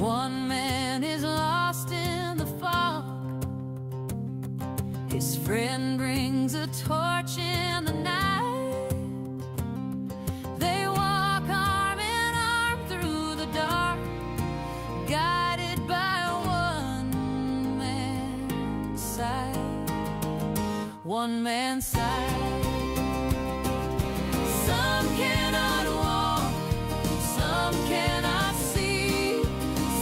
One man is lost in the fog. His friend brings a torch in the night. They walk arm in arm through the dark, guided by one man's sight. One man's sight. Some cannot walk, some cannot see,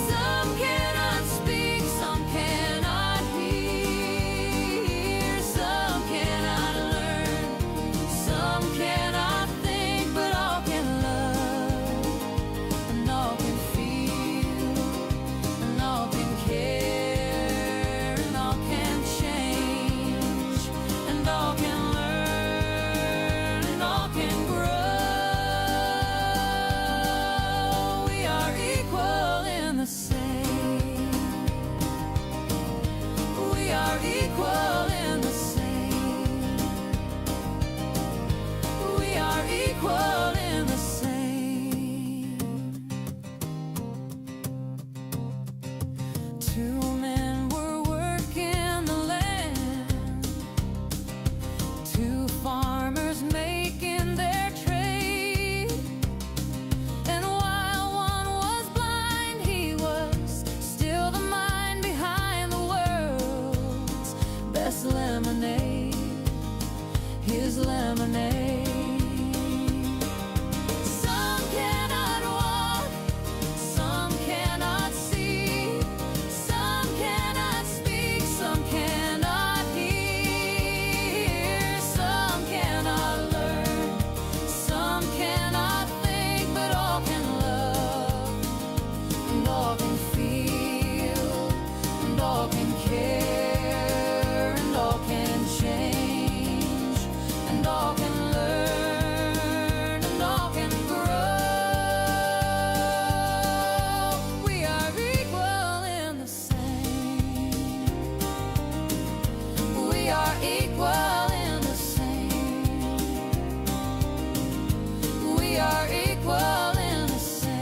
some cannot speak, some cannot hear, some cannot learn, some cannot think, but all can love, and all can feel, and all can care, and all can change, and all can learn, and all can grow. We are equal in the same. We are equal in the same. We are equal in the same. Two men were working the land, two farmers making their trade. And while one was blind, he was still the mind behind the world's best lemonade, his lemonade. Some cannot walk, some cannot see, some cannot speak, some cannot hear, some cannot learn, some cannot think, but all can love, and all can feel, and all can care, and all can change, and all can learn, and all can grow. We are equal in the same. We are equal in the same. We are equal in the same.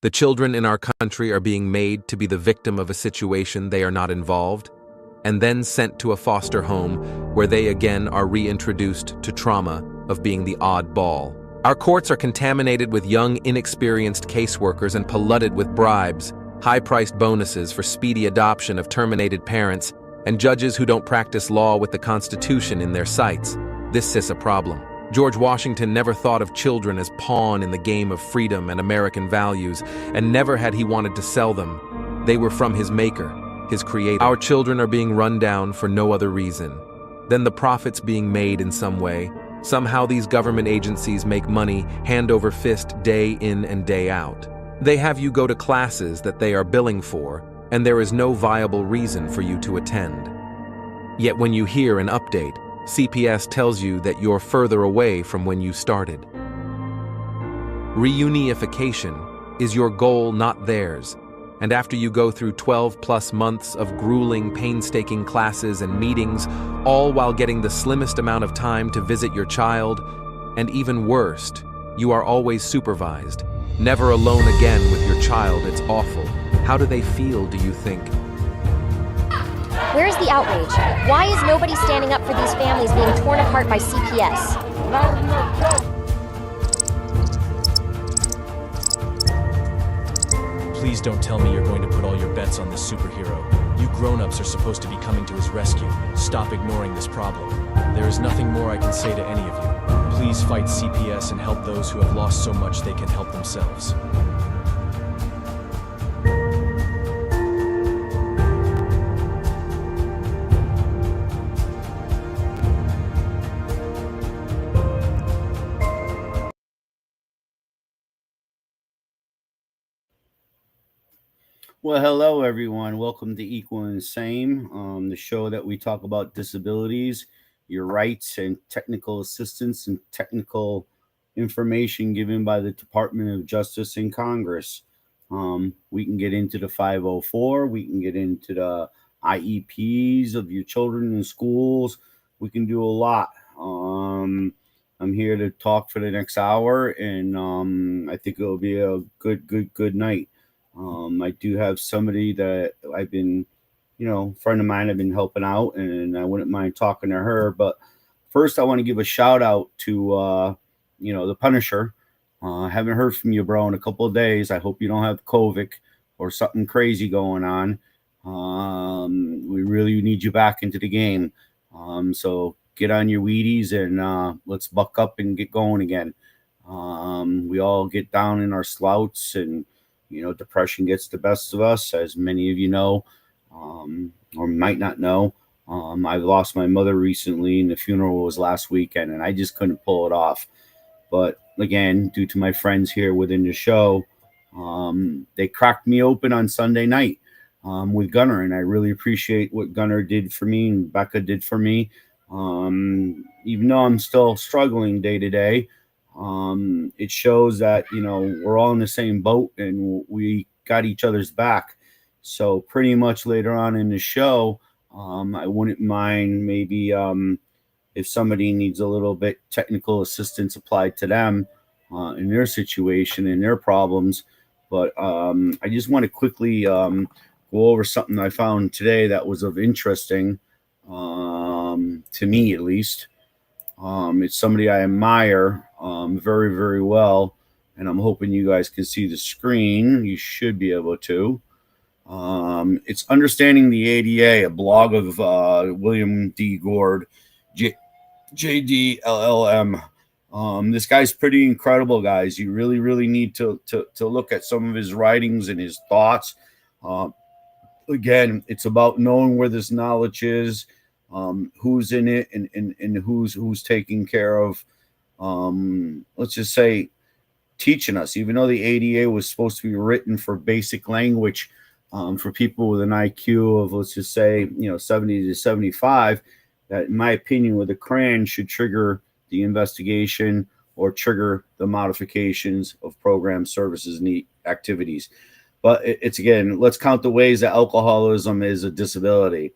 The children in our country are being made to be the victim of a situation they are not involved, and then sent to a foster home where they again are reintroduced to trauma of being the odd ball. Our courts are contaminated with young, inexperienced caseworkers and polluted with bribes, high-priced bonuses for speedy adoption of terminated parents, and judges who don't practice law with the Constitution in their sights. This is a problem. George Washington never thought of children as pawn in the game of freedom and American values, and never had he wanted to sell them. They were from his maker, his creator. Our children are being run down for no other reason than the profits being made in some way. Somehow these government agencies make money hand over fist day in and day out. They have you go to classes that they are billing for, and there is no viable reason for you to attend. Yet when you hear an update, CPS tells you that you're further away from when you started. Reunification is your goal, not theirs. And after you go through 12+ months of grueling, painstaking classes and meetings, all while getting the slimmest amount of time to visit your child, and even worst, you are always supervised. Never alone again with your child. It's awful. How do they feel, do you think? Where's the outrage? Why is nobody standing up for these families being torn apart by CPS? Please don't tell me you're going to put all your bets on this superhero. You grown-ups are supposed to be coming to his rescue. Stop ignoring this problem. There is nothing more I can say to any of you. please fight CPS and help those who have lost so much they can help themselves. Well, hello everyone. Welcome to Equal and Same, the show that we talk about disabilities, your rights, and technical assistance and technical information given by the Department of Justice and Congress. We can get into the 504, we can get into the IEPs of your children in schools. We can do a lot. I'm here to talk for the next hour, and I think it'll be a good night. I do have somebody that I've been, friend of mine I've been helping out, and I wouldn't mind talking to her. But first, I want to give a shout out to, the Punisher. I haven't heard from you, bro, in a couple of days. I hope you don't have COVID or something crazy going on. We really need you back into the game. So get on your Wheaties and let's buck up and get going again. We all get down in our slouts, and depression gets the best of us, as many of you know, or might not know. I've lost my mother recently, and the funeral was last weekend, and I just couldn't pull it off. But again, due to my friends here within the show, they cracked me open on Sunday night with Gunner, and I really appreciate what Gunner did for me and Becca did for me. Even though I'm still struggling day to day, it shows that we're all in the same boat and we got each other's back. So pretty much later on in the show, I wouldn't mind maybe if somebody needs a little bit technical assistance applied to them in their situation and their problems. But I just want to quickly go over something I found today that was of interesting to me, at least. It's somebody I admire very, very well, and I'm hoping you guys can see the screen. You should be able to. It's Understanding the ADA, a blog of William D. Gord, JDLLM. This guy's pretty incredible, guys. You really, really need to look at some of his writings and his thoughts. Again, it's about knowing where this knowledge is, who's in it, and who's taking care of, let's just say, teaching us. Even though the ADA was supposed to be written for basic language for people with an IQ of, let's just say, 70 to 75, that, in my opinion, with a CRAN should trigger the investigation or trigger the modifications of program services and activities. But it's, again, let's count the ways that alcoholism is a disability.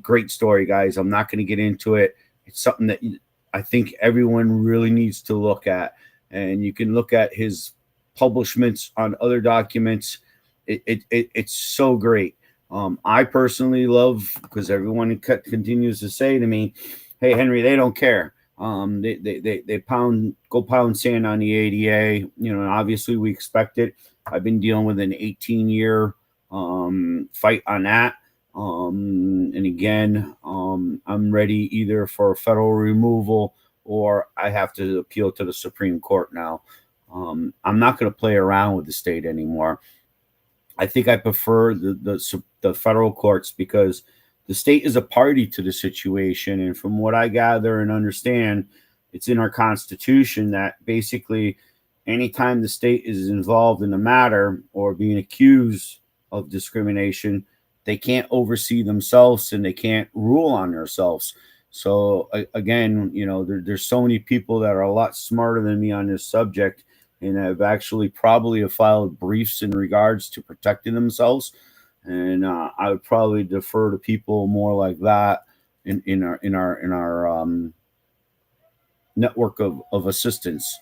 Great story, guys. I'm not going to get into it. It's something that I think everyone really needs to look at. And you can look at his publishments on other documents. It's so great. I personally love, because everyone continues to say to me, hey, Henry, they don't care. They go pound sand on the ADA. Obviously we expect it. I've been dealing with an 18-year fight on that. And again, I'm ready either for federal removal or I have to appeal to the Supreme Court now. I'm not going to play around with the state anymore. I think I prefer the federal courts because the state is a party to the situation. And from what I gather and understand, it's in our Constitution that basically anytime the state is involved in a matter or being accused of discrimination, they can't oversee themselves and they can't rule on themselves. So again, there's so many people that are a lot smarter than me on this subject and have actually probably have filed briefs in regards to protecting themselves. And I would probably defer to people more like that in our network of assistance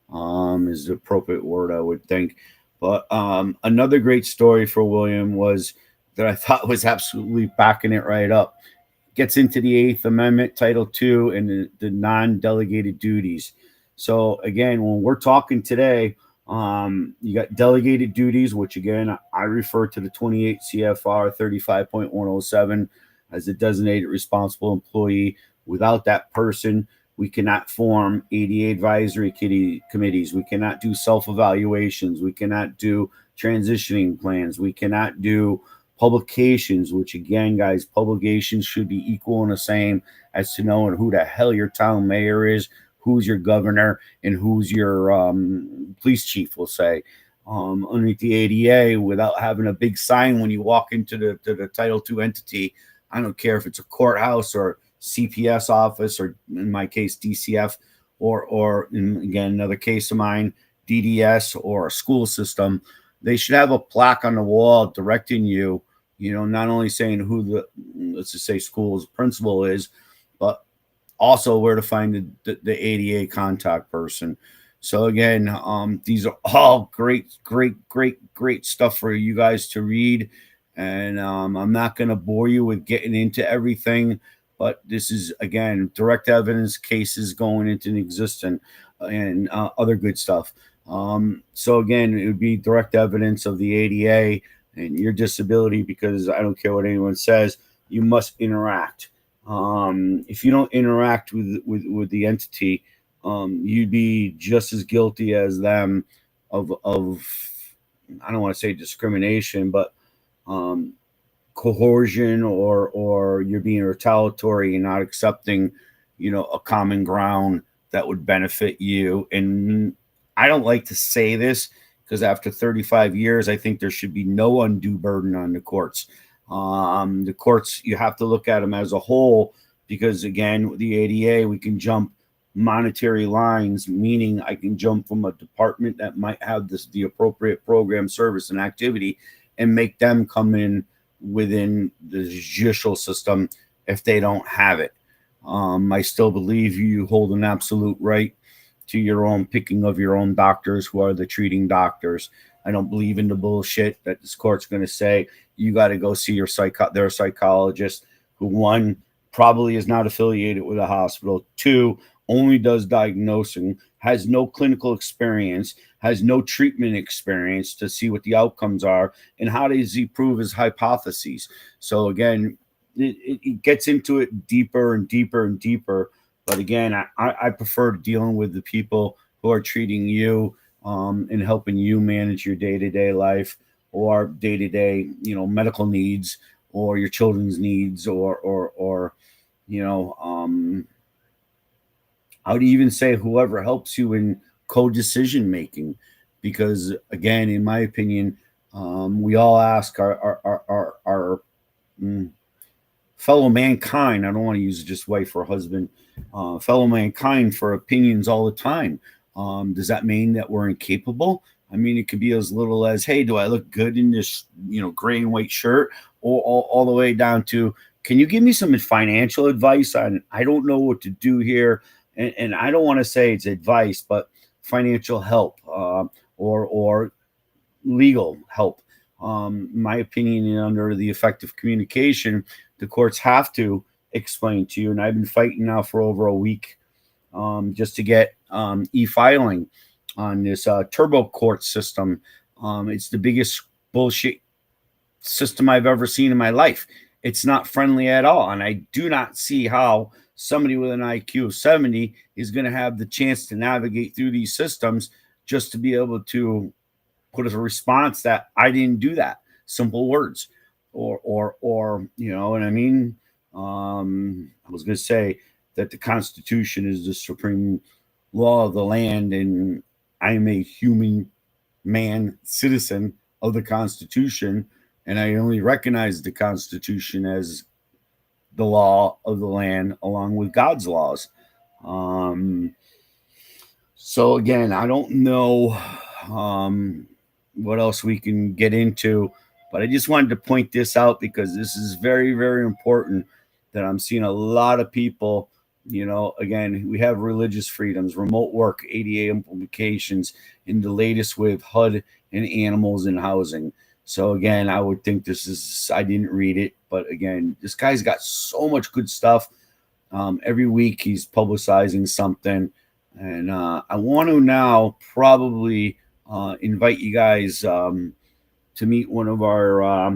is the appropriate word, I would think. But another great story for William was that I thought was absolutely backing it right up. Gets into the Eighth Amendment, Title II, and the non-delegated duties. So again, when we're talking today, you got delegated duties, which again, I refer to the 28 CFR 35.107 as a designated responsible employee. Without that person, We cannot form ADA advisory committees. We cannot do self-evaluations. We cannot do transitioning plans. We cannot do publications, which again, guys, publications should be equal and the same as to knowing who the hell your town mayor is, who's your governor, and who's your police chief, we'll say. Underneath the ADA, without having a big sign when you walk into the Title II entity, I don't care if it's a courthouse or CPS office, or in my case, DCF, or again, another case of mine, DDS, or a school system. They should have a plaque on the wall directing you, not only saying who the, let's just say, school's principal is, but also where to find the ADA contact person. So again, these are all great stuff for you guys to read. And I'm not going to bore you with getting into everything, but this is, again, direct evidence cases going into existence and other good stuff. So again, it would be direct evidence of the ADA and your disability, because I don't care what anyone says, you must interact. If you don't interact with the entity, you'd be just as guilty as them of I don't want to say discrimination, but coercion, or you're being retaliatory and not accepting, a common ground that would benefit you. And I don't like to say this, because after 35 years, I think there should be no undue burden on the courts. The courts, you have to look at them as a whole, because again, with the ADA, we can jump monetary lines, meaning I can jump from a department that might have the appropriate program, service, and activity, and make them come in within the judicial system if they don't have it. I still believe you hold an absolute right to your own picking of your own doctors, who are the treating doctors. I don't believe in the bullshit that this court's going to say you got to go see their psychologist, who, one, probably is not affiliated with a hospital, two, only does diagnosing, has no clinical experience, has no treatment experience to see what the outcomes are, and how does he prove his hypotheses. So again, it gets into it deeper and deeper and deeper. But again, I prefer dealing with the people who are treating you and helping you manage your day-to-day life, or day-to-day, medical needs, or your children's needs, or I would even say whoever helps you in co-decision making, because again, in my opinion, we all ask our fellow mankind, I don't want to use just wife or husband, fellow mankind, for opinions all the time. Does that mean that we're incapable? I mean, it could be as little as, hey, do I look good in this, gray and white shirt, or all the way down to, can you give me some financial advice on, I don't know what to do here. And I don't want to say it's advice, but financial help, or legal help. My opinion, under the effective communication, the courts have to explain to you. And I've been fighting now for over a week, just to get e-filing on this turbo court system. It's the biggest bullshit system I've ever seen in my life. It's not friendly at all. And I do not see how somebody with an IQ of 70 is going to have the chance to navigate through these systems just to be able to put a response that I didn't do that. Simple words, or you know what I mean? I was going to say that the Constitution is the supreme law of the land, and I am a human man, citizen of the Constitution, and I only recognize the Constitution as the law of the land along with God's laws. So again, I don't know what else we can get into, but I just wanted to point this out because this is very, very important, that I'm seeing a lot of people, again, we have religious freedoms, remote work, ADA implications, and the latest with HUD and animals in housing. So again, I would think this is, I didn't read it, but again, this guy's got so much good stuff. Every week he's publicizing something. And I want to now probably invite you guys to meet one of our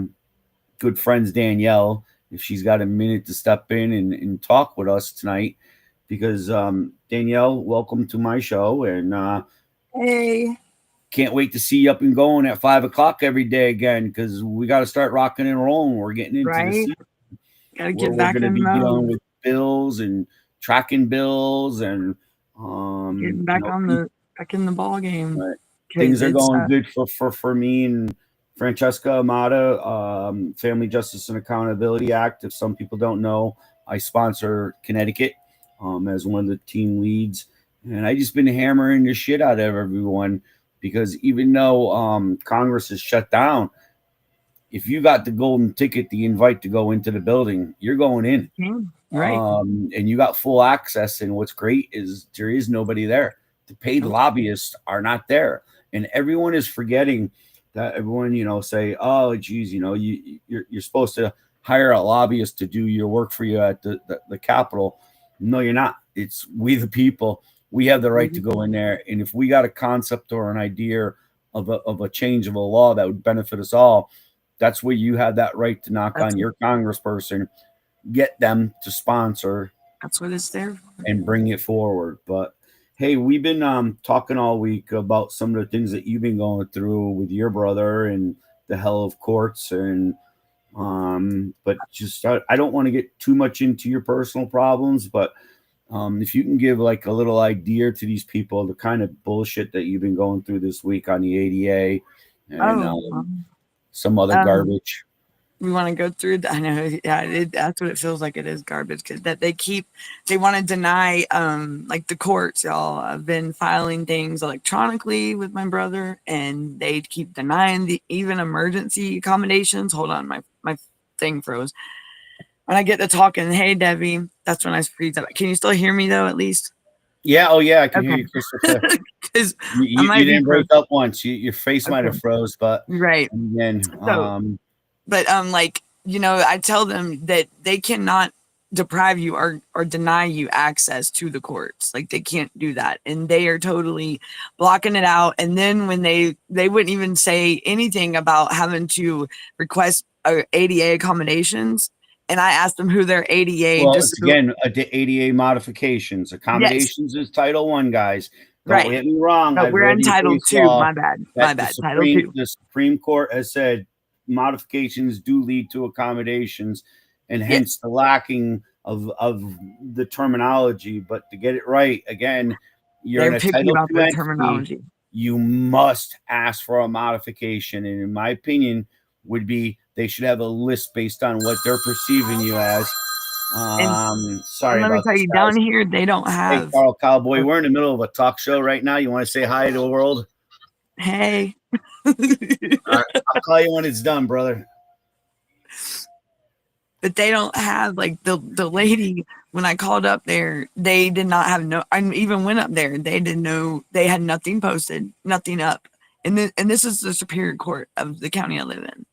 good friends, Danielle, if she's got a minute to step in and talk with us tonight. because Danielle, welcome to my show, and Hey, can't wait to see you up and going at 5 o'clock every day again, because we got to start rocking and rolling. We're getting into the right? season Gotta where get we're back going to in be dealing mode. with bills and tracking bills, and Getting you back know, back in the ball game. right. Things Cause are it's going good for me and Francesca Amata. Family Justice and Accountability Act. If some people don't know, I sponsor Connecticut as one of the team leads, and I just been hammering the shit out of everyone, because even though Congress is shut down, if you got the golden ticket, the invite to go into the building, you're going in. right. And you got full access. And what's great is there is nobody there. The paid Nope. lobbyists are not there, and everyone is forgetting that. Everyone, say, "Oh, geez, you're supposed to hire a lobbyist to do your work for you at the Capitol." No, you're not. It's we, the people. We have the right to go in there, and if we got a concept or an idea of a change of a law that would benefit us all, that's where you have that right to knock on your congressperson, get them to sponsor. That's what it's there for. And bring it forward. But hey, we've been talking all week about some of the things that you've been going through with your brother and the hell of courts, and but just I don't want to get too much into your personal problems, but if you can give like a little idea to these people, the kind of bullshit that you've been going through this week on the ADA and some other garbage. We want to go through that. I know, yeah, that's what it feels like. It is garbage, because that they want to deny, like the courts, y'all. I've been filing things electronically with my brother, and they keep denying the even emergency accommodations. Hold on, my thing froze. When I get to talking, hey Debbie, that's when I freeze up. Can you still hear me though? At least. Yeah. Oh yeah, I can hear you crystal clear. Because you didn't break up once. Your face might have froze, but right. Again, but like, I tell them that they cannot deprive you or deny you access to the courts. Like, they can't do that, and they are totally blocking it out. And then when they wouldn't even say anything about having to request ADA accommodations. And I asked them who their ADA. Well, it's again ADA modifications. Accommodations is Title I, guys. Don't get me wrong. No, we're in Title II. My bad. Title II. The Supreme Court has said modifications do lead to accommodations, and hence the lacking of the terminology. But to get it right, again, you're in a Title II entity. Terminology. You must ask for a modification, and in my opinion, would be they should have a list based on what they're perceiving you as. Sorry, let me tell you, down here they don't have. Hey, Carl Cowboy, we're in the middle of a talk show right now. You want to say hi to the world? Hey. All right, I'll call you when it's done, brother. But they don't have, like, the lady, when I called up there, they did not have I even went up there, they didn't know, they had nothing posted, nothing up. And this is the Superior Court of the county I live in.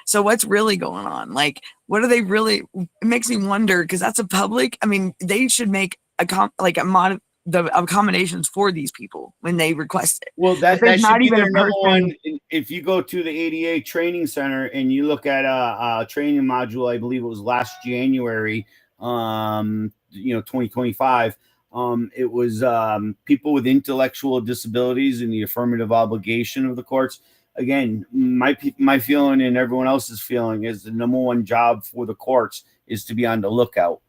So what's really going on? Like, what are they really? It makes me wonder, because that's a public. I mean, they should make the accommodations for these people when they request it. Well, that should be their number one. If you go to the ADA training center and you look at a training module, I believe it was last January, 2025. It was people with intellectual disabilities and the affirmative obligation of the courts. Again, my feeling and everyone else's feeling is the number one job for the courts is to be on the lookout.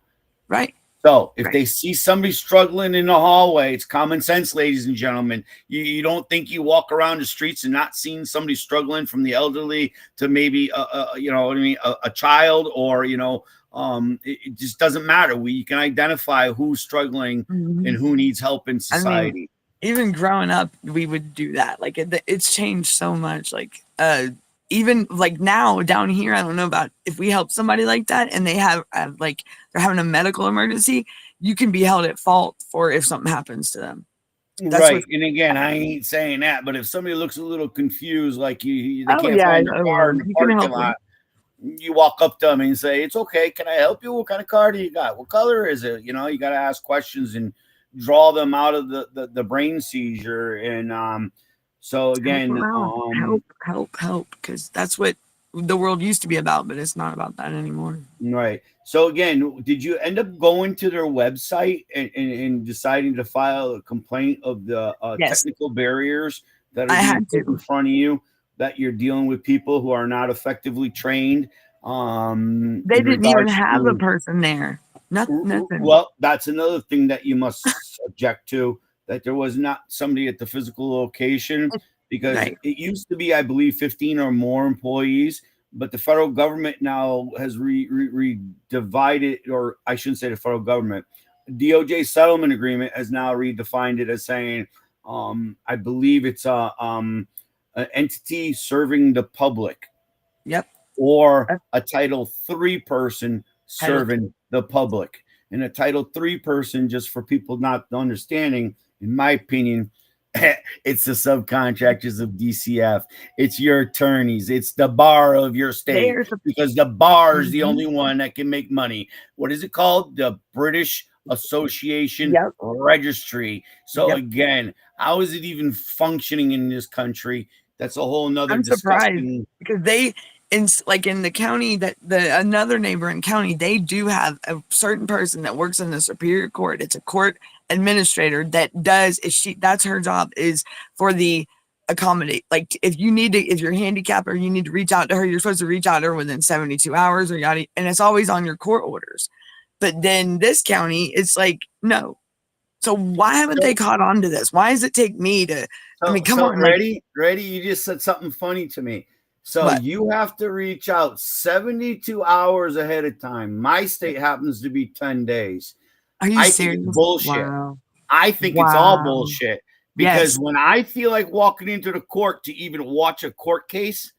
Right. So if they see somebody struggling in the hallway, it's common sense, ladies and gentlemen. You don't think you walk around the streets and not seeing somebody struggling, from the elderly to maybe a child, or it just doesn't matter. You can identify who's struggling and who needs help in society. I mean, even growing up, we would do that. Like, it's changed so much. Like, even like now down here, I don't know about if we help somebody like that and they have like they're having a medical emergency, you can be held at fault for if something happens to them. That's right. And again, I ain't saying that, but if somebody looks a little confused, like they can't find their car in the parking lot, you walk up to them and say, "It's okay. Can I help you? What kind of car do you got? What color is it?" You got to ask questions and draw them out of the brain seizure. And so again, help, because that's what the world used to be about, but it's not about that anymore. Right. So again, did you end up going to their website and deciding to file a complaint of the Yes, technical barriers that are I being had put in to. front of you, that you're dealing with people who are not effectively trained They in didn't even regards have a to person there. Nothing. well, that's another thing that you must object to, that there was not somebody at the physical location, because Right. it used to be, I believe, 15 or more employees, but the federal government now has divided, or I shouldn't say the federal government, DOJ settlement agreement has now redefined it as saying, I believe it's an entity serving the public, Yep. or a Title III person Title serving the public. And a Title III person, just for people not understanding, in my opinion, it's the subcontractors of DCF. It's your attorneys. It's the bar of your state, There's a because the bar is the Mhm. only one that can make money. What is it called? The British Association Yep. Registry. So Yep. again, how is it even functioning in this country? That's a whole nother I'm surprised disgusting. because they in the county that the another neighboring county, they do have a certain person that works in the superior court. It's a court administrator that does is she that's her job is for the accommodate. Like if you need to, if you're handicapped or you need to reach out to her, you're supposed to reach out to her within 72 hours or yada, and it's always on your court orders. But then this county, it's like, no. So why haven't they So, caught on to this? Why does it take me to, I so, mean, come so on, like ready. You just said something funny to me. So what? you have to reach out 72 hours ahead of time. My state happens to be 10 days. Are you I think it's serious? bullshit. Wow. I think it's all Wow. bullshit, because Yes. when I feel like walking into the court to even watch a court case,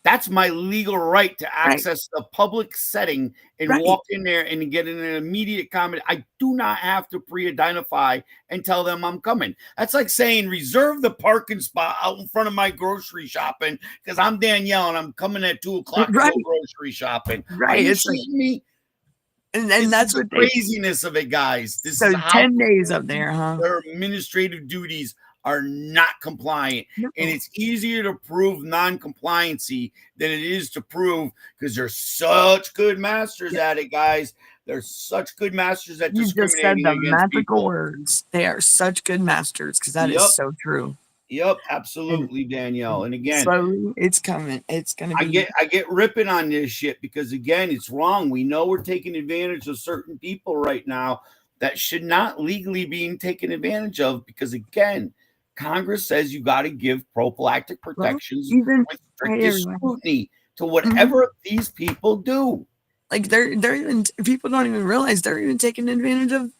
that's my legal right to Right. access a public setting and Right. walk in there and get an immediate comment. I do not have to pre-identify and tell them I'm coming. That's like saying reserve the parking spot out in front of my grocery shopping because I'm Danielle and I'm coming at 2 o'clock to Right. go grocery shopping. Are Right. you It's like, shitting me? and This that's is the what they, craziness of it, guys. This so is how 10 days up there, huh? their administrative duties are not compliant. No. And it's easier to prove non-compliancy than it is to prove, because they're such good masters at it, guys. They're such good masters at You just said discriminating the against magical people. words. They are such good masters because that Yep. is so true. Yep, And absolutely, Danielle. And again, slowly it's coming. It's going to I be, get ripping on this shit because again, it's wrong. We know we're taking advantage of certain people right now that should not legally being taken advantage of, because again, Congress says you got to give prophylactic well, protections even, with hey, strictest everyone. scrutiny to Mhm. whatever these people do. Like they're even, people don't even realize they're even taking advantage of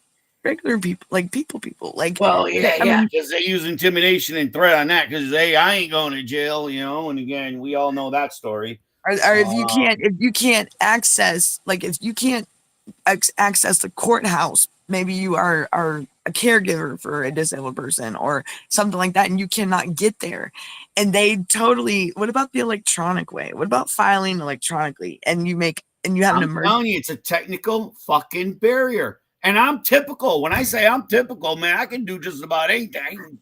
regular people, like people. Like, Well, I mean, because they use intimidation and threat on that. Because hey, I ain't going to jail, you know. And again, we all know that story. or if you can't access, like if you can't access the courthouse, maybe you are a caregiver for a disabled person or something like that, and you cannot get there. And they totally, what about the electronic way? What about filing electronically and you have an I'm emergency? telling you, it's a technical fucking barrier. And I'm typical. When I say I'm typical, man, I can do just about anything.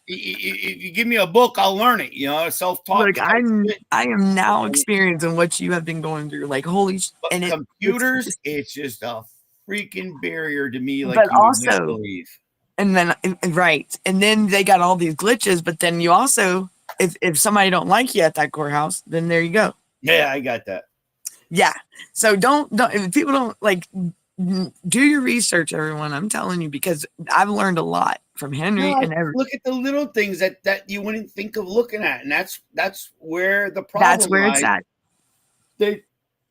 If you give me a book, I'll learn it. You know, self-taught Look, type shit. I am now experiencing what you have been going through. Like holy, But and computers, it's just a freaking barrier to me, like but you would not also, believe. and then right, and then they got all these glitches. But then you also, if somebody don't like you at that courthouse, then there you go. Yeah, I got that. Yeah. So don't if people don't like, do your research, everyone. I'm telling you, because I've learned a lot from Henry No, and every. look at the little things that you wouldn't think of looking at, and that's where the problem That's where lies. it's at.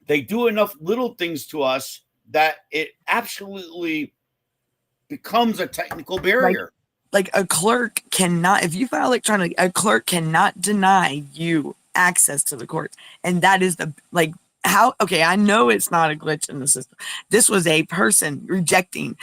They do enough little things to us that it absolutely becomes a technical barrier. Like a clerk cannot, if you file electronically, a clerk cannot deny you access to the courts, and that is the like how. Okay, I know it's not a glitch in the system. This was a person rejecting.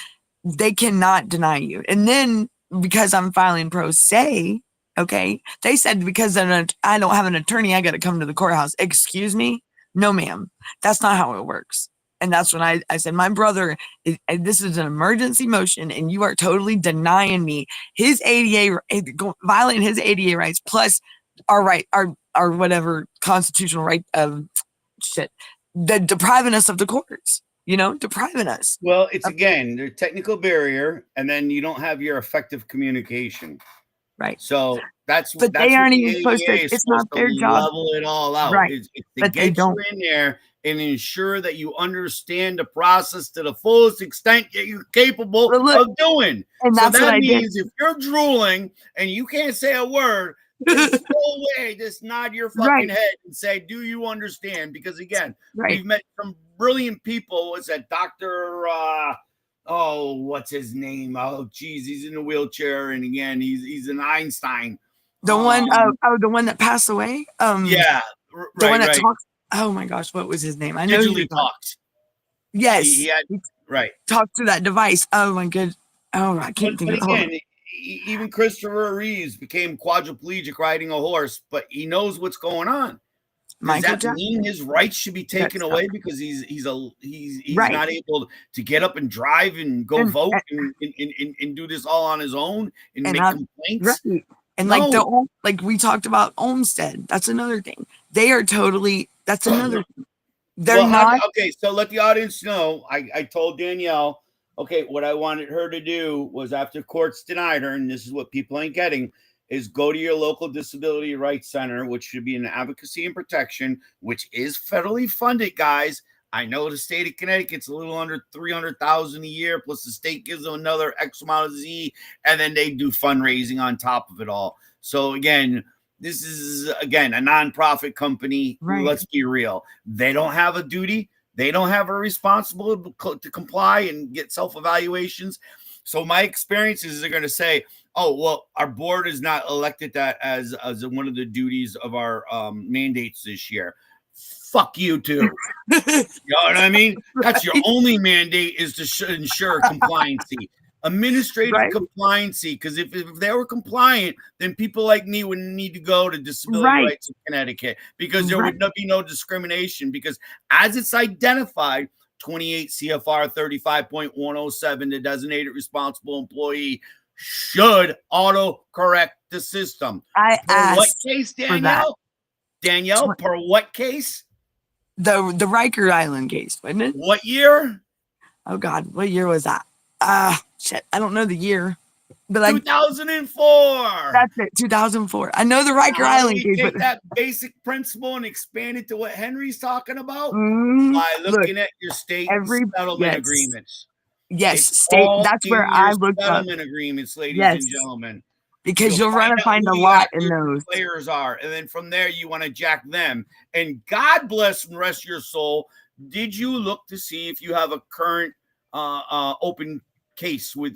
They cannot deny you, and then because I'm filing pro se, okay, they said because I don't have an attorney, I got to come to the courthouse. Excuse me, no, ma'am, that's not how it works. And that's when I said, my brother, this is an emergency motion, and you are totally denying me his ADA, violating his ADA rights, plus our or whatever constitutional right of shit, the depriving us of the courts, depriving us. Well, it's again their technical barrier, and then you don't have your effective communication. Right. So that's But that's they what aren't the even supposed to, AEA is it's not supposed to their job. level it all out. Right. It's to But they get you don't. in there and ensure that you understand the process to the fullest extent that you're capable Well, look, of doing. and So that's what that I did. means if you're drooling and you can't say a word, just go away, just nod your fucking Right. head and say, do you understand? Because again, Right. we've met some brilliant people. What's that, Dr. Oh, what's his name? Oh, geez, he's in a wheelchair, and again, he's an Einstein. The one, the one that passed away. Yeah, the one that right. talks. Oh my gosh, what was his name? I know who Digitally you're talking. talks. Yes, He had, right. Talked to that device. Oh my good. Oh, I can't think of it. Again, even Christopher Reeves became quadriplegic riding a horse, but he knows what's going on. Does that mean his rights should be taken away because he's right. not able to get up and drive and go vote and do this all on his own and make complaints? Right. And like we talked about Olmstead, that's another thing. They are totally. That's another thing. They're not okay. So let the audience know. I told Danielle. Okay, what I wanted her to do was after courts denied her, and this is what people ain't getting, is go to your local disability rights center, which should be an advocacy and protection, which is federally funded, guys. I know the state of Connecticut's a little under $300,000 a year, plus the state gives them another X amount of Z, and then they do fundraising on top of it all. So again, this is a nonprofit company. Right. Let's be real. They don't have a duty. They don't have a responsibility to comply and get self-evaluations. So my experiences are going to say, oh, well, our board is not elected that as one of the duties of our mandates this year. Fuck you too. You know what I mean? That's your only mandate, is to ensure compliancy. Administrative compliancy, because if they were compliant, then people like me wouldn't need to go to disability rights in Connecticut, because there would be no discrimination, because as it's identified, 28 CFR 35.107, the designated responsible employee should auto-correct the system. I asked what case, Danielle? Danielle, per what case? The Riker Island case, wasn't it? What year? Oh God, what year was that? Shit, I don't know the year, but 2004. That's it, 2004. I know the Riker Island case. Take that basic principle and expand it to what Henry's talking about by looking at your state settlement agreements. Yes, state. That's where I looked up settlement agreements, ladies and gentlemen. Because you'll run and find a lot in those. Players are, and then from there you want to jack them. And God bless and rest your soul. Did you look to see if you have a current open case with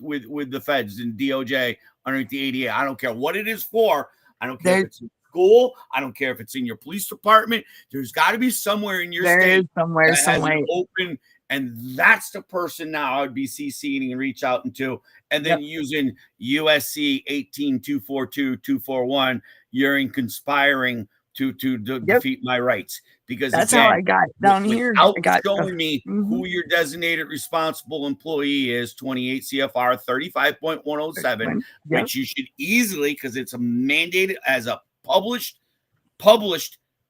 the feds and DOJ underneath the ADA? I don't care what it is for. I don't care if it's in school. I don't care if it's in your police department. There's got to be somewhere in your state somewhere open. And that's the person now I would be CCing and reach out into. And then using USC 18242-241, you're in conspiring to defeat my rights. Because that's how I got down here. Showing me who your designated responsible employee is, 28 CFR 35.107, which you should easily, because it's a mandated as a published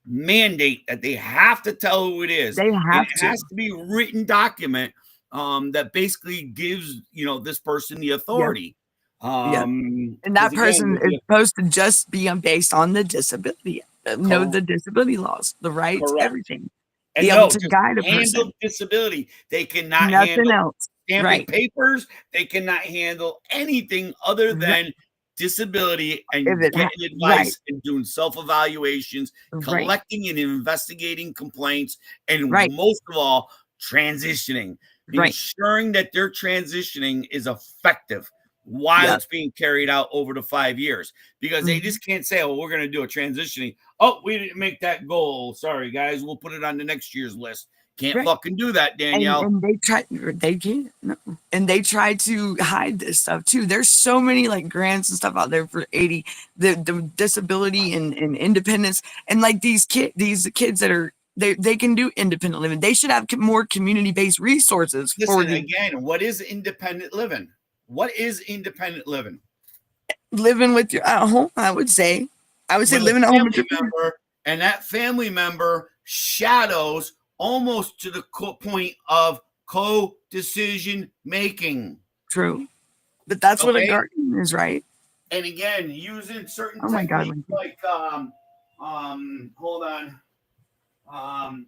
mandate that they have to tell who it is. They have it has to be a written document that basically gives this person the authority. And that person is supposed to just be based on the disability. Know the disability laws, the rights, everything. And be able to guide a person. Disability. They cannot nothing handle else. Stamping papers. They cannot handle anything other than disability and getting advice and doing self-evaluations, collecting and investigating complaints, and most of all, transitioning, ensuring that their transitioning is effective while it's being carried out over the 5 years, because they just can't say, oh, we're going to do a transitioning. Oh, we didn't make that goal. Sorry, guys. We'll put it on the next year's list. Can't fucking do that, Danielle. And they can't. No. And they try to hide this stuff too. There's so many like grants and stuff out there for the disability and independence. And like these kids that are, they can do independent living. They should have more community-based resources. Again, what is independent living? What is independent living? Living with your at home, I would say living at home with your member and that family member shadows almost to the point of co-decision making. True. But that's what a Okay. guardian is, right? And again, using certain Oh my God, techniques like hold on,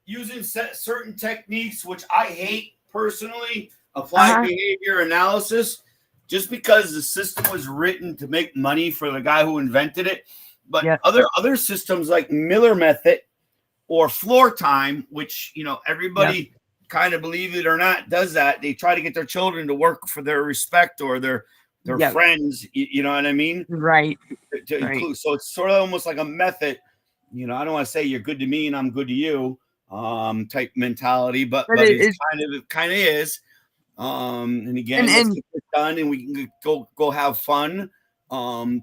using certain techniques which I hate personally, applied behavior analysis, just because the system was written to make money for the guy who invented it. But Yep. other systems like Miller method or floor time, which everybody kind of, believe it or not, does that. They try to get their children to work for their respect or their Yep. friends, you know what I mean? Right. To include. So it's sort of almost like a method. I don't want to say you're good to me and I'm good to you type mentality, but it's kind of is. And again, let's get this done and we can go have fun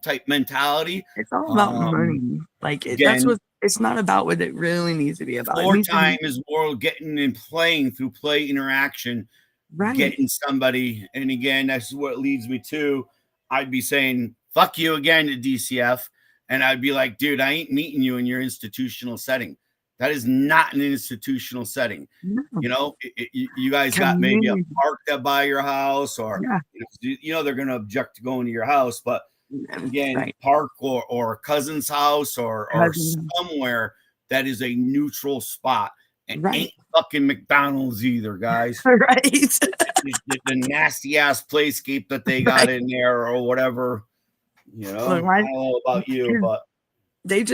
type mentality. It's all about money. Like that's what it's not about what it really needs to be about. Floor time is more getting and playing through play interaction, getting somebody. And again, that's what leads me to, I'd be saying, fuck you again to DCF. And I'd be like, dude, I ain't meeting you in your institutional setting. That is not an institutional setting. No. You guys got maybe a park that by your house, or they're going to object to going to your house, but again, park or a cousin's house or somewhere that is a neutral spot, and ain't fucking McDonald's either, guys. Right. The nasty ass playscape that they got in there or whatever. I don't know about you, but they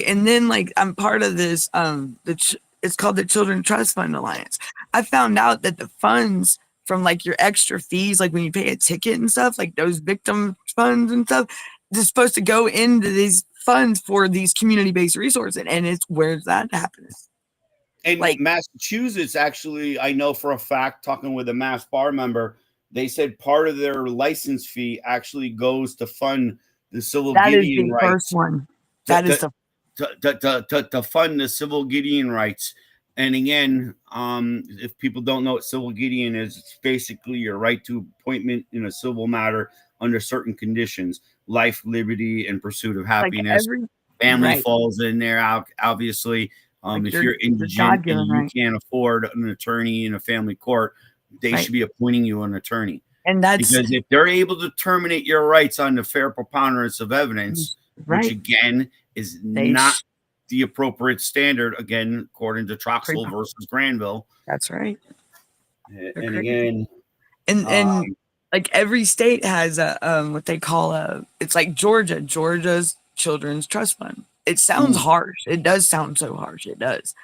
and then like I'm part of this it's called the Children Trust Fund Alliance. I found out that the funds from like your extra fees, like when you pay a ticket and stuff, like those victim funds and stuff, they're supposed to go into these funds for these community-based resources. And it's where's that happening? And like Massachusetts, actually, I know for a fact, talking with a Mass Bar member, they said part of their license fee actually goes to fund the civil Gideon rights. First one. That is to fund the civil Gideon rights. And again, if people don't know what civil Gideon is, it's basically your right to appointment in a civil matter under certain conditions, life, liberty, and pursuit of happiness. Family falls in there, obviously. If you're indigent and you can't afford an attorney in a family court, they should be appointing you an attorney. And that's because if they're able to terminate your rights on the fair preponderance of evidence, which again is not the appropriate standard, again, according to Troxel versus Granville. That's right. And again, and like every state has a what they call it's like Georgia's Children's Trust Fund. It sounds harsh. It does sound so harsh. It does.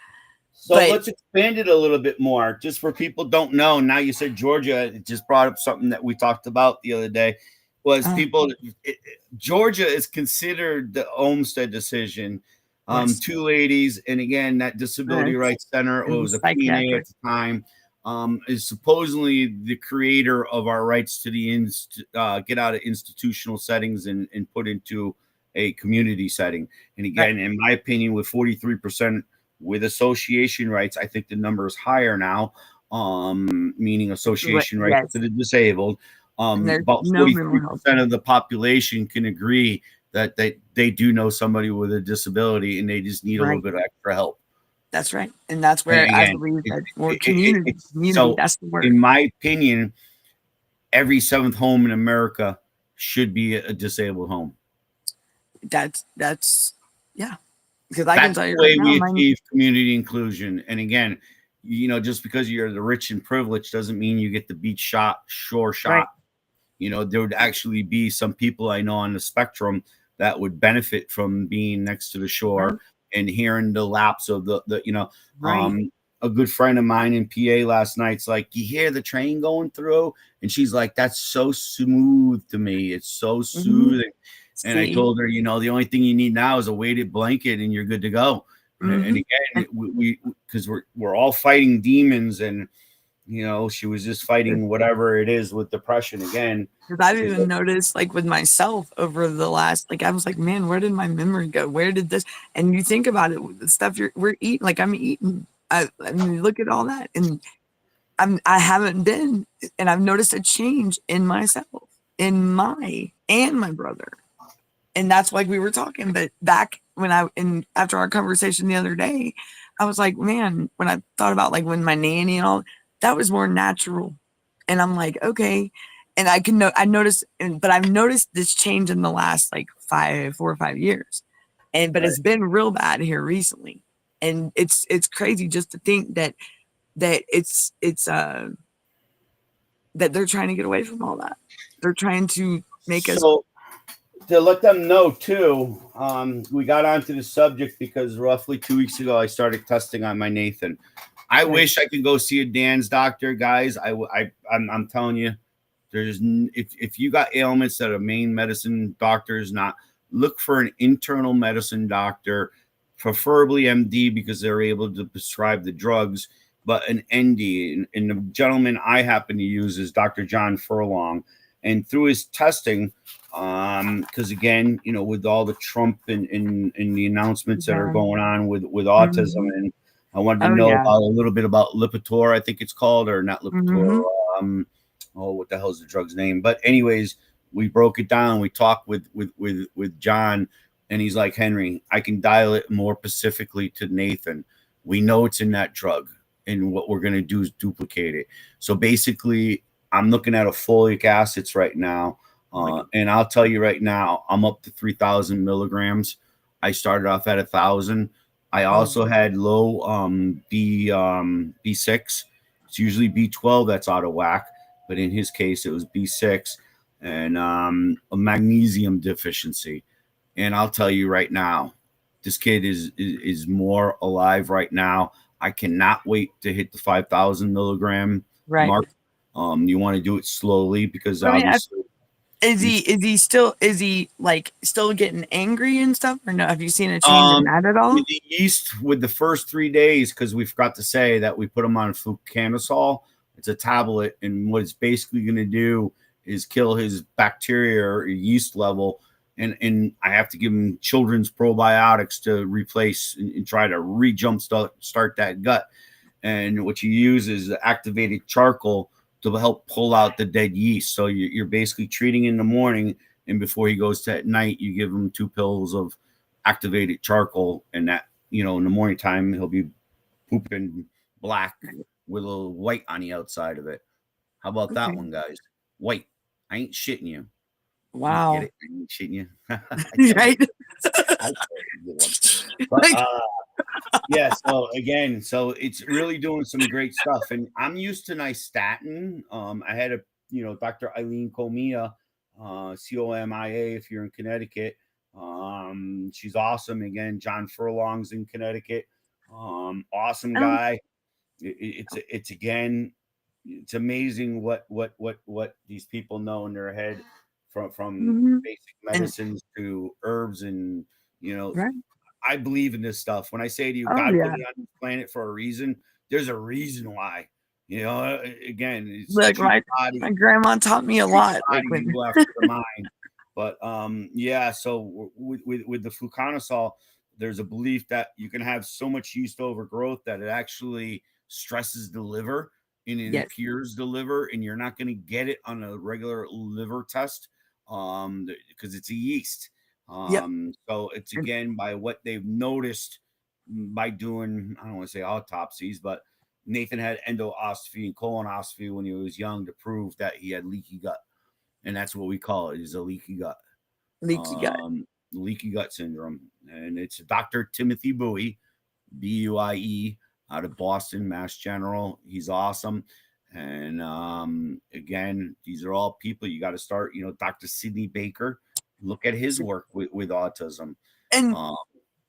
So let's expand it a little bit more, just for people don't know. Now you said Georgia, it just brought up something that we talked about the other day. Was Georgia is considered the Olmstead decision. Two ladies, and again, that Disability Rights Center, it was a PNA at the time, is supposedly the creator of our rights to the get out of institutional settings and put into a community setting. And again, in my opinion, with 43% with association rights, I think the number is higher now, meaning association rights to the disabled. About 43% of the population can agree that they do know somebody with a disability and they just need a little bit of extra help. That's right. And that's where I believe that more community, so that's the word. In my opinion, every seventh home in America should be a disabled home. That's because I can tell you right now, we achieve community inclusion. And again, just because you're the rich and privileged doesn't mean you get the beach shore shot. There would actually be some people I know on the spectrum that would benefit from being next to the shore and hearing the laps of a good friend of mine in PA last night's like, you hear the train going through? And she's like, that's so smooth to me. It's so soothing. And I told her, the only thing you need now is a weighted blanket and you're good to go. And again, we because we're all fighting demons, and she was just fighting whatever it is with depression again. Because I've even noticed, like with myself over the last, I was like, man, where did my memory go? Where did this? And you think about it, the stuff we're eating, like I'm eating. I mean, look at all that, and I haven't been, and I've noticed a change in myself, in my brother. And that's like we were talking, but back when after our conversation the other day, I was like, man, when I thought about like when my nanny and all that was more natural. And I'm like, okay. And I noticed, but I've noticed this change in the last like 4 or 5 years. But Right. it's been real bad here recently. And it's crazy just to think that it's that they're trying to get away from all that. They're trying to make us. So to let them know too, we got onto the subject because roughly 2 weeks ago I started testing on my Nathan. I Right. wish I could go see a Dan's doctor, guys. I'm telling you, if you got ailments that a main medicine doctor is not, look for an internal medicine doctor, preferably MD because they're able to prescribe the drugs, but an ND. And the gentleman I happen to use is Dr. John Furlong, and through his testing, because again, with all the Trump and the announcements that are Yeah. going on with autism, Mhm. and I wanted to Oh know yeah. about a little bit about Lipitor, I think it's called, or not Lipitor. Mhm. What the hell's the drug's name? But anyways, we broke it down. We talked with John, and he's like, Henry, I can dial it more specifically to Nathan. We know it's in that drug, and what we're gonna do is duplicate it. So basically, I'm looking at a folic acids right now, and I'll tell you right now, I'm up to 3,000 milligrams. I started off at 1,000. I also had low B6. It's usually B12 that's out of whack, but in his case, it was B6 and a magnesium deficiency. And I'll tell you right now, this kid is more alive right now. I cannot wait to hit the 5,000 milligram Right. mark. You want to do it slowly because I mean, obviously is he like still getting angry and stuff, or no? Have you seen a change in Um, that at all? with the yeast, with the first 3 days, because we forgot to say that we put him on fluconazole. It's a tablet, and what it's basically going to do is kill his bacteria or yeast level. And I have to give him children's probiotics to replace and try to re-jump start that gut. And what you use is activated charcoal to help pull out the dead yeast. So you're basically treating in the morning, and before he goes to at night, you give him 2 pills of activated charcoal, and that in the morning time he'll be pooping black with a little white on the outside of it. How about that Okay. one, guys? White. I ain't shitting you. Get Wow. it? I ain't shitting you. I Right. totally get one. But Like, yeah, so again, so it's really doing some great stuff. And I'm used to nystatin. I had Dr. Eileen Comia, Comia, if you're in Connecticut. She's awesome. Again, John Furlong's in Connecticut. Awesome um, guy. It's again, it's amazing what these people know in their head from mhm. basic And medicines to herbs, and you know right. I believe in this stuff. When I say to you, Oh God put yeah. me on this planet for a reason, there's a reason why. Again, it's Look, treat my the body, my grandma taught me a treat the lot. Like body, you when go after the mind. But yeah, so with the fluconazole, there's a belief that you can have so much yeast overgrowth that it actually stresses the liver and it yes. impures the liver, and you're not going to get it on a regular liver test because it's a yeast. Yep. So it's And, again by what they've noticed by doing, I don't want to say autopsies, but Nathan had endoscopy and colonoscopy when he was young to prove that he had leaky gut, and that's what we call it, is a leaky gut, leaky gut. leaky gut syndrome. And it's Dr. Timothy Bowie, Buie, out of Boston, Mass General. He's awesome. And again, these are all people you got to start. Dr. Sidney Baker, look at his work with autism. And Um,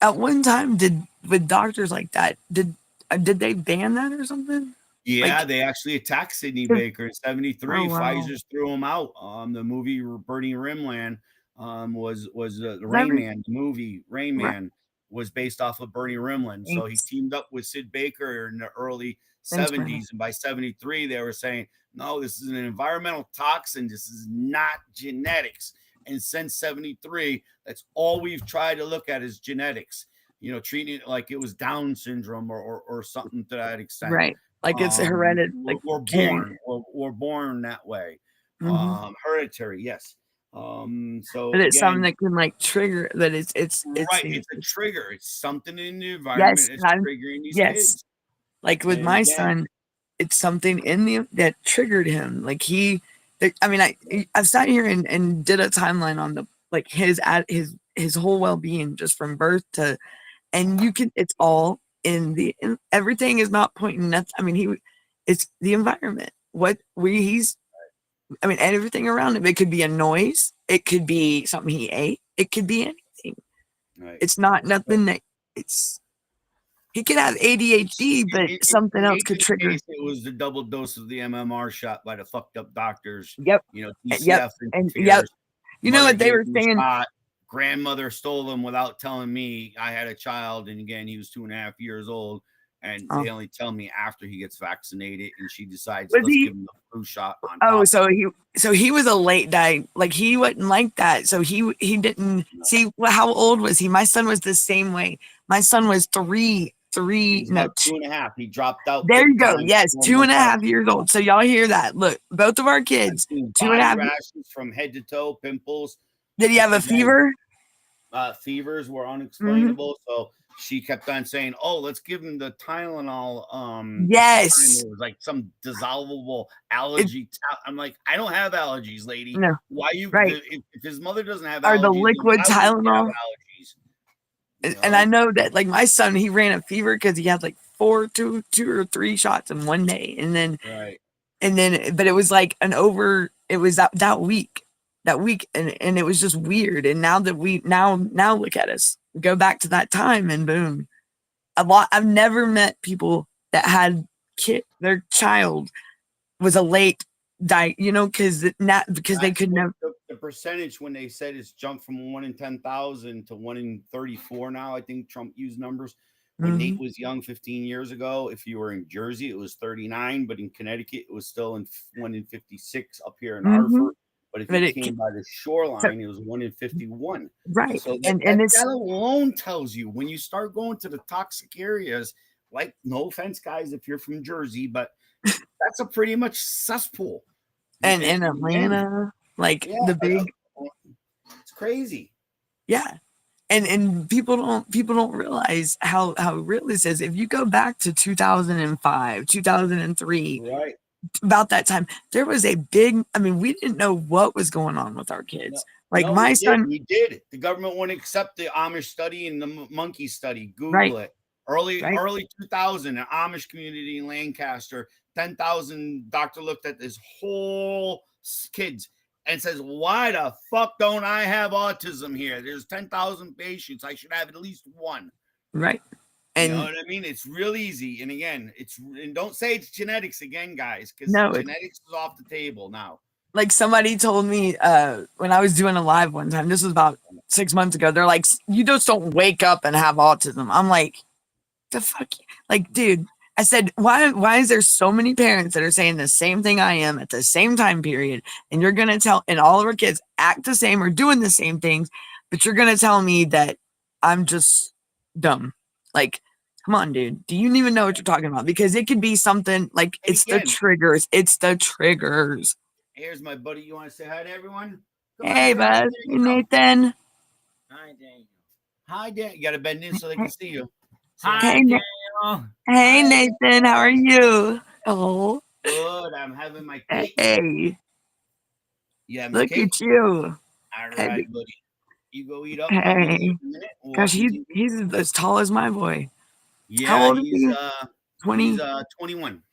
at one time, did with doctors like that, did they ban that or something? Yeah, Like, they actually attacked Sidney 'cause- Baker in oh '73. wow. Pfizer's threw him out. The movie Bernie Rimland was the Is Rain every Man. The movie Rain right? Man was based off of Bernie Rimland. So he Thanks. teamed up with Sid Baker in the early Thanks, Brandon. '70s, and by '73 they were saying, "No, this is an environmental toxin. This is not genetics." And since '73, that's all we've tried to look at is genetics. Treating it like it was Down syndrome or something to that extent. Right. Like it's hereditary, like We're carrying born it. we're born that way. Hmm. Hereditary, yes. So But it's something again, that can like trigger that it's right, it's a trigger. It's something in the yes, environment that's triggering these yes. kids. Like with And my again, son, it's something in the that triggered him. Like I mean, I've sat here and did a timeline on the like his whole well being just from birth to, and you can it's all in everything is not pointing nothing. I mean, it's the environment. What we he's I mean, everything around him. It could be a noise. It could be something he ate. It could be anything. right. It's not nothing that it's. He could have ADHD, but something In else could Nathan's trigger. case, it was the double dose of the MMR shot by the fucked up doctors. Yep, yep, TCF and yep. interferes. You know Mother what they gave were him the saying? shot. Grandmother stole him without telling me I had a child. And again, he was 2.5 years old. And Oh, they only tell me after he gets vaccinated. And she decides, was let's he? give him the flu shot on Oh, top. so he was a late die. Like he wasn't like that. So he didn't see. Well, how old was he? My son was the same way. My son was He was no. about 2.5. He dropped out There you big go. time Yes, 4 months 2.5 years old. So y'all hear that? Look, both of our I've kids, seen two and a body half. rashes from head to toe, pimples. Did he have a Again, fever? Fevers were Hmm. unexplainable. So she kept on saying, "Oh, let's give him the Tylenol." Yes. It was like some dissolvable It, allergy. I'm like, I don't have allergies, lady. no, Why you? right. If his mother doesn't have Or the allergies, then liquid why would he have Tylenol. allergies? And I know that like my son, he ran a fever because he had like two or three shots in one day. Right. But it was like it was that week. And it was just weird. And now that now look at us, go back to that time and boom, I've never met people that had their child was a late die, because they could never. The percentage when they said it's jumped from 1 in 10,000 to 1 in 34 now. I think Trump used numbers. When Nate Mhm. was young 15 years ago, if you were in Jersey, it was 39, but in Connecticut, it was still in 1 in 56 up here in Mhm. Hartford. But if you But came by the so, shoreline, it was 1 in 51. right. So And it's that alone tells you when you start going to the toxic areas, like no offense, guys, if you're from Jersey, but that's a pretty much cesspool. and in Again, Atlanta, like yeah, the big, it's crazy. yeah. And people don't realize how real this is. If you go back to 2005, 2003, Right. about that time, there was a big, I mean, we didn't know what was going on with our No, kids. Like no, my we did. son, We did. The government wouldn't accept the Amish study and the monkey study. right, Google it. Early right, 2000, an Amish community in Lancaster, 10,000 doctor looked at this whole kids and says, "Why the fuck don't I have autism here? There's 10,000 patients. I should have at least one." right. You know And what I mean? It's real easy. And again, and don't say it's genetics again, guys, because no, genetics is off the table now. like somebody told me when I was doing a live one time, this was about 6 months ago, they're like, you just don't wake up and have autism. I'm like, the fuck, like, dude. I said, why is there so many parents that are saying the same thing I am at the same time period, and you're gonna tell, and all of our kids act the same or doing the same things, but you're gonna tell me that I'm just dumb? Like, come on, dude. Do you even know what you're talking about? Because it could be something like And it's the again, triggers. It's the triggers. here's my buddy. You want to say hi to everyone? Come on, Hey, Daniel. bud. There Hey, you go. Nathan. Hi, Daniel. Hi, Daniel. You got to bend in so they can see you. Hey, Hi, Daniel. hey, Hi, Nathan. How are Daniel. you? Oh, Good. I'm having my cake. hey, You having look cake? at you. All Hey, right, buddy. You go eat up. I'll be there hey. in a minute. We'll Gosh, watch some he's TV. as tall as my boy. How Yeah, old is he? he's 20? 21.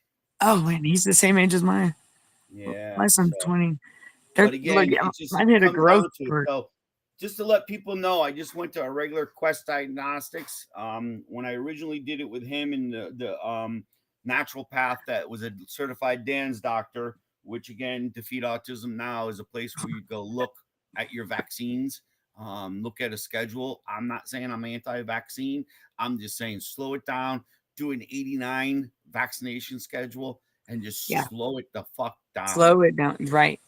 Oh, man, he's the same age as mine. Yeah. My son's 20. But Look, again, it just mine hit a comes growth down to it. spurt. So just to let people know, I just went to a regular Quest Diagnostics. When I originally did it with him and the natural path that was a certified Dan's doctor, which again, Defeat Autism Now is a place where you go look at your vaccines, look at a schedule. I'm not saying I'm anti-vaccine. I'm just saying slow it down, do an 89 vaccination schedule, and just Yeah, slow it the fuck down. slow it down. Right.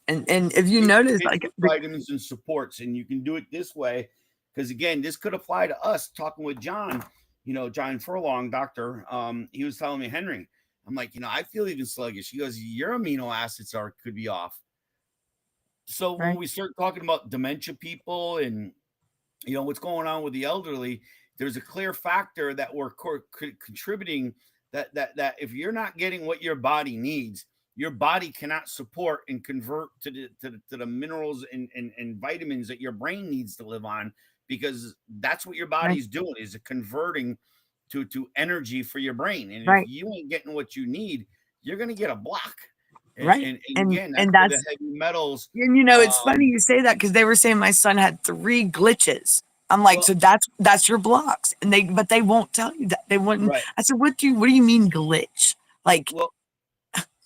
And if you Hit notice, it like, with vitamins and supports, and you can do it this way. Because again, this could apply to us. Talking with John, John Furlong, doctor, he was telling me, Henry, I'm like, I feel even sluggish. He goes, your amino acids could be off. So when Right. we start talking about dementia people and what's going on with the elderly, there's a clear factor that we're contributing, that if you're not getting what your body needs, your body cannot support and convert to the minerals and vitamins that your brain needs to live on, because that's what your Right. body's doing, is converting to energy for your brain. And if Right. you ain't getting what you need, you're gonna get a block. And, Right. and again, that's And where the that's, heavy metals. and you know, it's funny Um, you say that because they were saying my son had 3 glitches. I'm like, well, so that's your blocks, and but they won't tell you that. They wouldn't. right. I said, what do you mean glitch? Like, Well,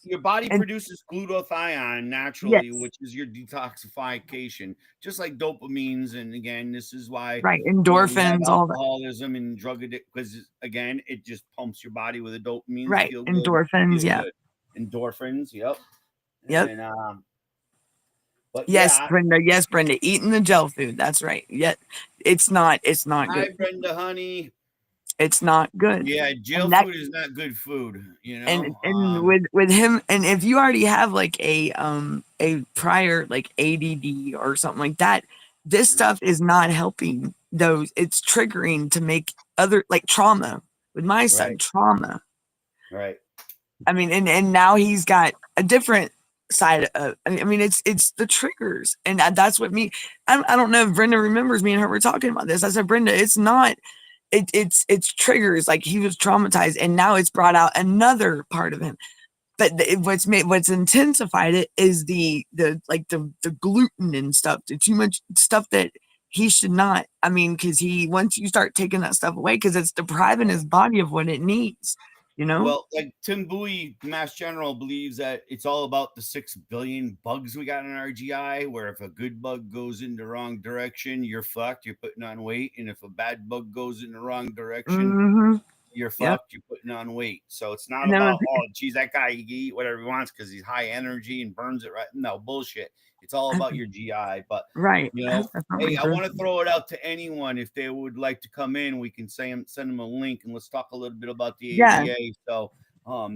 your body and produces glutathione naturally, yes, which is your detoxification, just like dopamines. And again, this is why right, we have endorphins, all that, alcoholism and drug addict, because again, it just pumps your body with the dopamines, right, feel good, endorphins, feel yeah, good, endorphins. Yep. yep, And but yes, yeah, Brenda, eating the gel food, that's right. Yet, it's not good, hi Brenda, honey. it's not good, Yeah, jail and that food is not good food. and with him, and if you already have like a prior like ADD or something like that, this stuff is not helping those. It's triggering to make other, like, trauma with my son, right, trauma. right. I mean, and now he's got a different side of, I mean, it's the triggers, and that's what me. I don't know if Brenda remembers me and her were talking about this. I said, Brenda, it's not. It's triggers, like he was traumatized, and now it's brought out another part of him. But what's intensified it is the gluten and stuff, the too much stuff that he should not. I mean, because once you start taking that stuff away, because it's depriving his body of what it needs, you know. Well, like Tim Bowie, Mass General, believes that it's all about the 6 billion bugs we got in our GI, where if a good bug goes in the wrong direction, you're fucked, you're putting on weight. And if a bad bug goes in the wrong direction, Mm-hmm. you're Yep. fucked, you're putting on weight. So it's not And then about, oh, geez, that guy, he can eat whatever he wants because he's high energy and burns it right. No, bullshit. It's all about your GI. But, right, you know, that's not my hey, I want to person. throw it out to anyone. If they would like to come in, we can send them a link and let's talk a little bit about the Yeah, ABA. So,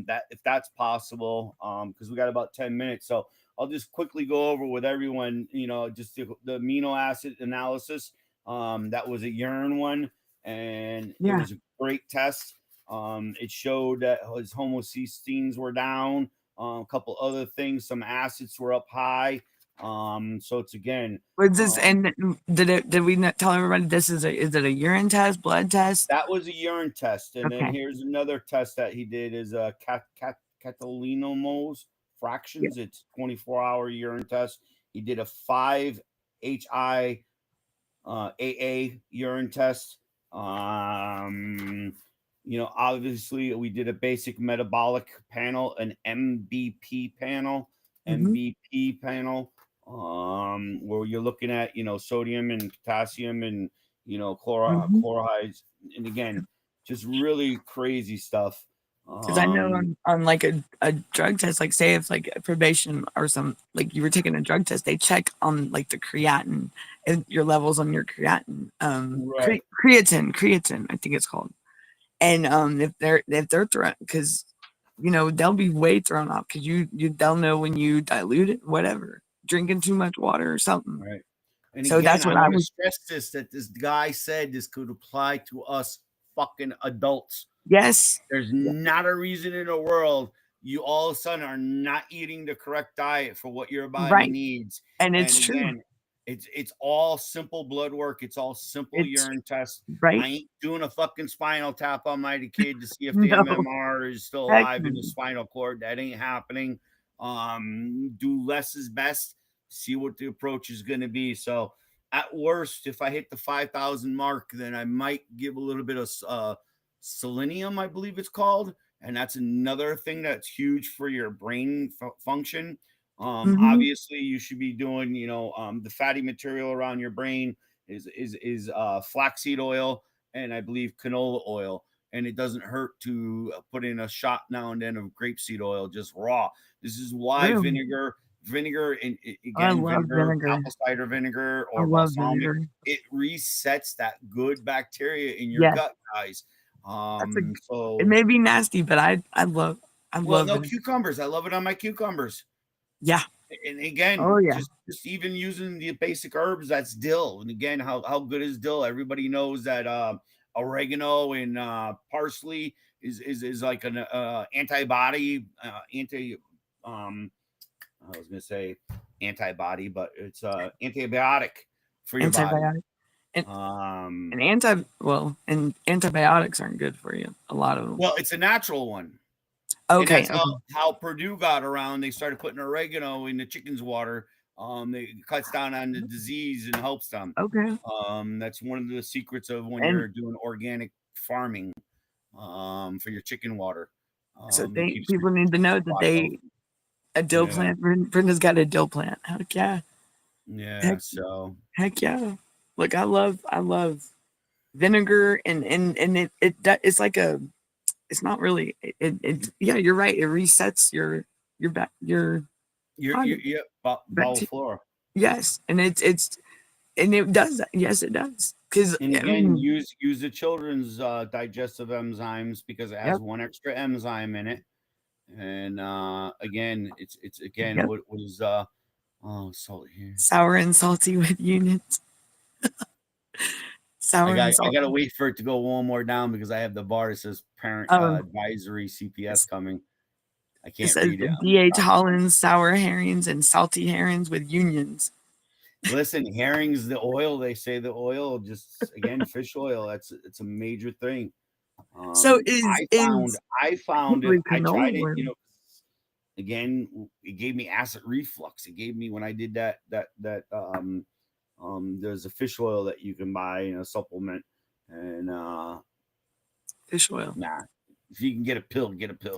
that if that's possible, because we got about 10 minutes. So I'll just quickly go over with everyone, just the amino acid analysis. That was a urine one, and it yeah. was a great test. It showed that his homocysteines were down. A couple other things, some acids were up high. So it's again, Was this, and did we not tell everybody this is it a urine test, blood test? that was a urine test. And then Okay. here's another test that he did is a catalinomoles Yeah. fractions. It's 24-hour urine test. He did a 5-HI AA urine test. Obviously we did a basic metabolic panel, an Mm-hmm. MVP panel, where you're looking at, sodium and potassium and, Mm-hmm. chlorides. And again, just really crazy stuff. Because I know on like a drug test, like say if like probation or some, like you were taking a drug test, they check on like the creatinine and your levels on your creatinine, Right. creatine, I think it's called. And if they're thrown, because they'll be way thrown off because they'll know when you dilute it, whatever, drinking too much water or something. Right. And So again, that's I what I want to was. stress that this guy said this could apply to us fucking adults. Yes. There's Yeah. not a reason in the world you all of a sudden are not eating the correct diet for what your body Right. needs. And And it's true. again, it's all simple blood work. It's all simple It's urine tests. I right. ain't doing a fucking spinal tap on my kid to see if the No, MMR is still heck alive in the no. spinal cord. That ain't happening. Do less is best. See what the approach is going to be. So at worst, if I hit the 5,000 mark, then I might give a little bit of selenium, I believe it's called. And that's another thing that's huge for your brain function. Mm-hmm. Obviously, you should be doing, the fatty material around your brain is flaxseed oil and I believe canola oil. And it doesn't hurt to put in a shot now and then of grapeseed oil, just raw. This is why True. vinegar, and I again, love vinegar, vinegar. apple cider vinegar I or love balsamic, vinegar. it resets that good bacteria in your Yes, gut, guys. that's a. It So may be nasty, but I love well, no vinegar. cucumbers. I love it on my cucumbers. Yeah. And again, Oh yeah. just even using the basic herbs, that's dill. And again, how good is dill? Everybody knows that oregano and parsley is like an antibody, I was gonna say antibody, but it's antibiotic for your body. Antibiotic. Um, And antibiotics aren't good for you. A lot of them. well, it's a natural one. And Okay. that's how Purdue got around. They started putting oregano in the chicken's water. It cuts down on the disease and helps them. Okay. That's one of the secrets of when And you're doing organic farming for your chicken water. so It keeps people need to know that a dill Yeah. plant. Brenda's got a dill plant. Heck yeah. Yeah. So Heck yeah. Look, I love vinegar and it's like it's not really yeah, you're right. It resets your bowel flora. yes, and it does that. Yes, it does. Because And again, use the children's digestive enzymes because it has one extra enzyme in it. And again, it's again what is salt here. Sour and salty with unions. I gotta wait for it to go one more down because I have the bar that says parent advisory CPS coming. I can't read it. D.H. Holland's sour herrings and salty herrings with unions. Listen, herrings, the oil, they say the oil, just again, fish oil. It's a major thing. So I found it. I tried it, you know, again, it gave me acid reflux. It gave me when I did that there's a fish oil that you can buy in a supplement, and fish oil. Nah, if you can get a pill,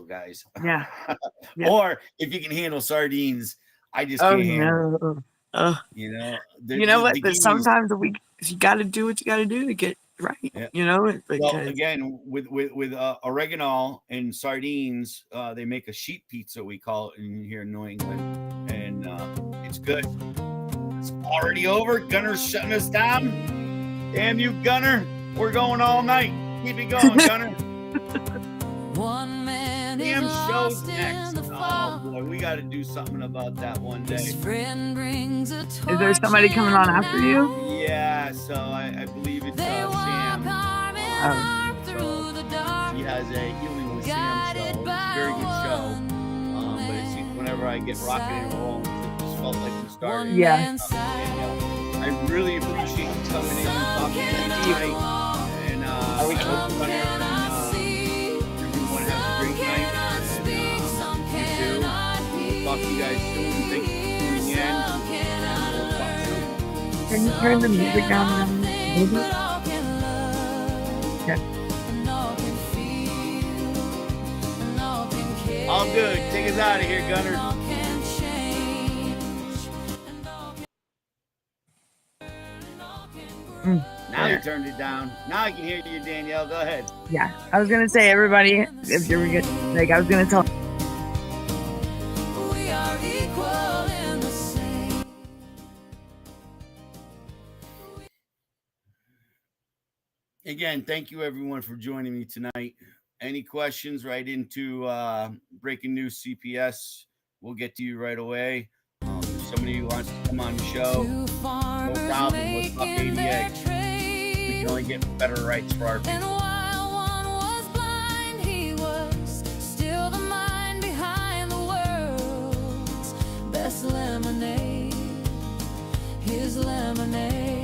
guys. Yeah. Or if you can handle sardines, I just can't handle. You know, you know what? But sometimes you got to do what you got to do to get right. Yeah. You know. Well, again, with oregano and sardines, they make a sheet pizza, we call it in here in New England, and it's good. It's already over. Gunner's shutting us down. Damn you, Gunner! We're going all night. Keep it going, Gunner. One man Damn is show's lost next. in the fog. Oh boy, we got to do something about that one day. His friend brings a torch. Is there somebody coming on after you? Yeah, so I believe it's Sam. Through the dark, he has a Healing with Sam show. It's a very good show. But it seems whenever I get rocking and rolling, it just felt like we started. Yeah. I really appreciate you coming in and talking to me tonight. And everyone have a great night. And we'll talk to you guys soon. Thank you for tuning in. We'll talk soon. Can you turn the music down? All good. Take us out of here, Gunner. Now you turned it down. Now I can hear you, Danielle. Go ahead. Yeah, I was gonna say, everybody, if you're good, like I was gonna tell. We are equal in the same. Again, thank you everyone for joining me tonight. Any questions, right into Breaking News CPS. We'll get to you right away. If somebody wants to come on the show, no problem. We'll talk ADA. We can only get better rights for our people. And while one was blind, he was still the mind behind the world's best lemonade. His lemonade.